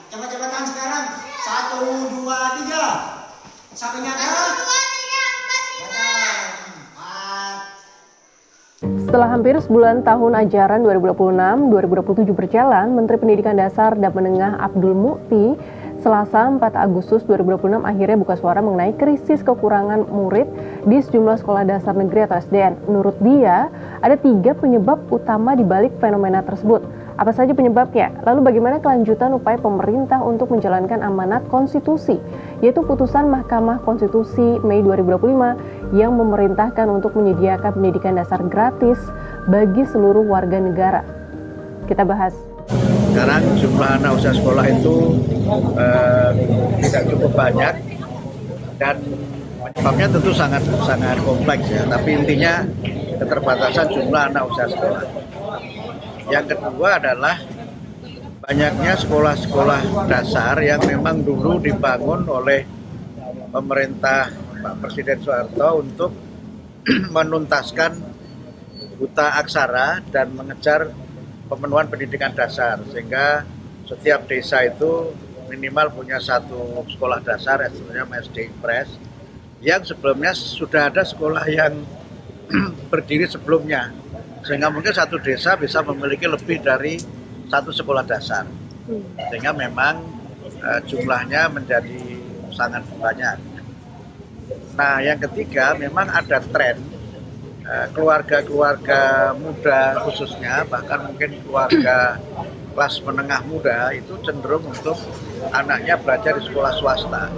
Cepat-cepatan sekarang. 1, 2, 3. Sampai nyata. 1, 2, 3, 4. Setelah hampir sebulan tahun ajaran 2026-2027 berjalan, Menteri Pendidikan Dasar dan Menengah Abdul Mukti Selasa 4 Agustus 2026 akhirnya buka suara mengenai krisis kekurangan murid di sejumlah sekolah dasar negeri atau SDN. Menurut dia, ada 3 penyebab utama di balik fenomena tersebut. Apa saja penyebabnya? Lalu bagaimana kelanjutan upaya pemerintah untuk menjalankan amanat konstitusi, yaitu putusan Mahkamah Konstitusi Mei 2025 yang memerintahkan untuk menyediakan pendidikan dasar gratis bagi seluruh warga negara. Kita bahas. Sekarang jumlah anak usia sekolah itu tidak cukup banyak dan penyebabnya tentu sangat kompleks ya. Tapi intinya keterbatasan jumlah anak usia sekolah. Yang kedua adalah banyaknya sekolah-sekolah dasar yang memang dulu dibangun oleh pemerintah Pak Presiden Soeharto untuk menuntaskan buta aksara dan mengejar pemenuhan pendidikan dasar, sehingga setiap desa itu minimal punya 1 sekolah dasar, istilahnya SD Impres, yang sebelumnya sudah ada sekolah yang berdiri sebelumnya, sehingga mungkin satu desa bisa memiliki lebih dari 1 sekolah dasar, sehingga memang jumlahnya menjadi sangat banyak. Nah, yang ketiga memang ada tren keluarga-keluarga muda khususnya, bahkan mungkin keluarga kelas menengah muda itu cenderung untuk anaknya belajar di sekolah swasta.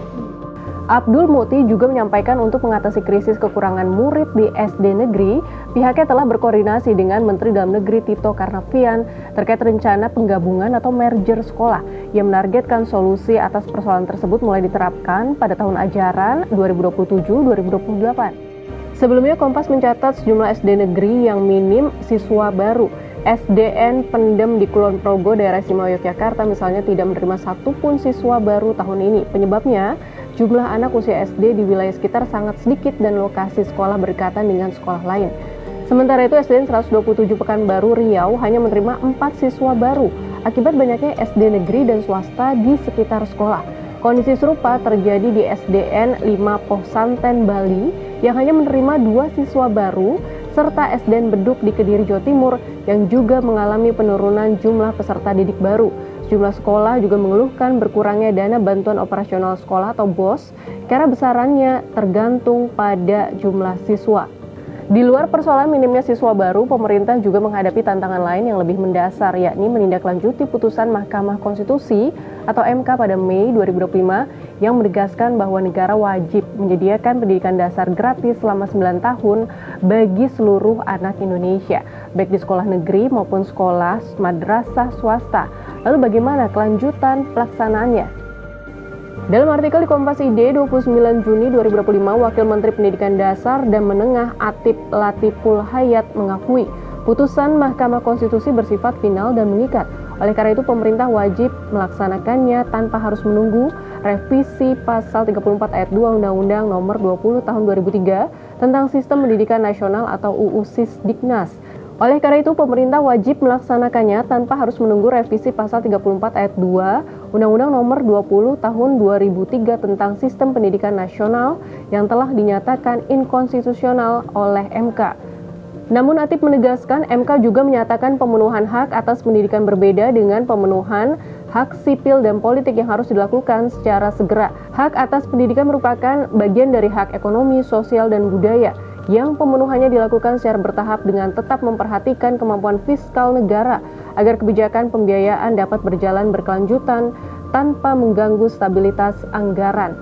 Abdul Mukti juga menyampaikan untuk mengatasi krisis kekurangan murid di SD negeri, pihaknya telah berkoordinasi dengan Menteri Dalam Negeri Tito Karnavian terkait rencana penggabungan atau merger sekolah yang menargetkan solusi atas persoalan tersebut mulai diterapkan pada tahun ajaran 2027-2028. Sebelumnya Kompas mencatat sejumlah SD negeri yang minim siswa baru. SDN Pendem di Kulon Progo, daerah istimewa Yogyakarta misalnya tidak menerima satupun siswa baru tahun ini. Penyebabnya, jumlah anak usia SD di wilayah sekitar sangat sedikit dan lokasi sekolah berdekatan dengan sekolah lain. Sementara itu SDN 127 Pekanbaru Riau hanya menerima 4 siswa baru akibat banyaknya SD negeri dan swasta di sekitar sekolah. Kondisi serupa terjadi di SDN 5 Posanten Bali yang hanya menerima 2 siswa baru, serta SDN Beduk di Kediri, Jawa Timur yang juga mengalami penurunan jumlah peserta didik baru. Sejumlah sekolah juga mengeluhkan berkurangnya dana bantuan operasional sekolah atau BOS karena besarannya tergantung pada jumlah siswa. Di luar persoalan minimnya siswa baru, pemerintah juga menghadapi tantangan lain yang lebih mendasar, yakni menindaklanjuti putusan Mahkamah Konstitusi atau MK pada Mei 2025 yang menegaskan bahwa negara wajib menyediakan pendidikan dasar gratis selama 9 tahun bagi seluruh anak Indonesia, baik di sekolah negeri maupun sekolah madrasah swasta. Lalu bagaimana kelanjutan pelaksanaannya? Dalam artikel di Kompas ID 29 Juni 2025, Wakil Menteri Pendidikan Dasar dan Menengah Atik Latiful Hayat mengakui putusan Mahkamah Konstitusi bersifat final dan mengikat. Oleh karena itu, pemerintah wajib melaksanakannya tanpa harus menunggu revisi pasal 34 ayat 2 Undang-Undang Nomor 20 Tahun 2003 tentang Sistem Pendidikan Nasional atau UU Sisdiknas. Oleh karena itu, pemerintah wajib melaksanakannya tanpa harus menunggu revisi pasal 34 ayat 2 Undang-Undang Nomor 20 Tahun 2003 tentang Sistem Pendidikan Nasional yang telah dinyatakan inkonstitusional oleh MK. Namun Atik menegaskan MK juga menyatakan pemenuhan hak atas pendidikan berbeda dengan pemenuhan hak sipil dan politik yang harus dilakukan secara segera. Hak atas pendidikan merupakan bagian dari hak ekonomi, sosial, dan budaya yang pemenuhannya dilakukan secara bertahap dengan tetap memperhatikan kemampuan fiskal negara agar kebijakan pembiayaan dapat berjalan berkelanjutan tanpa mengganggu stabilitas anggaran.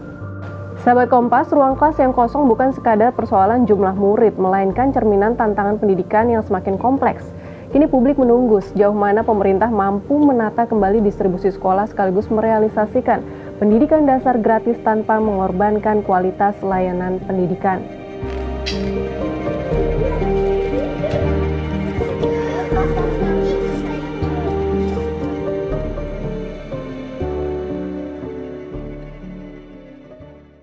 Sahabat Kompas, ruang kelas yang kosong bukan sekadar persoalan jumlah murid, melainkan cerminan tantangan pendidikan yang semakin kompleks. Kini publik menunggu sejauh mana pemerintah mampu menata kembali distribusi sekolah sekaligus merealisasikan pendidikan dasar gratis tanpa mengorbankan kualitas layanan pendidikan.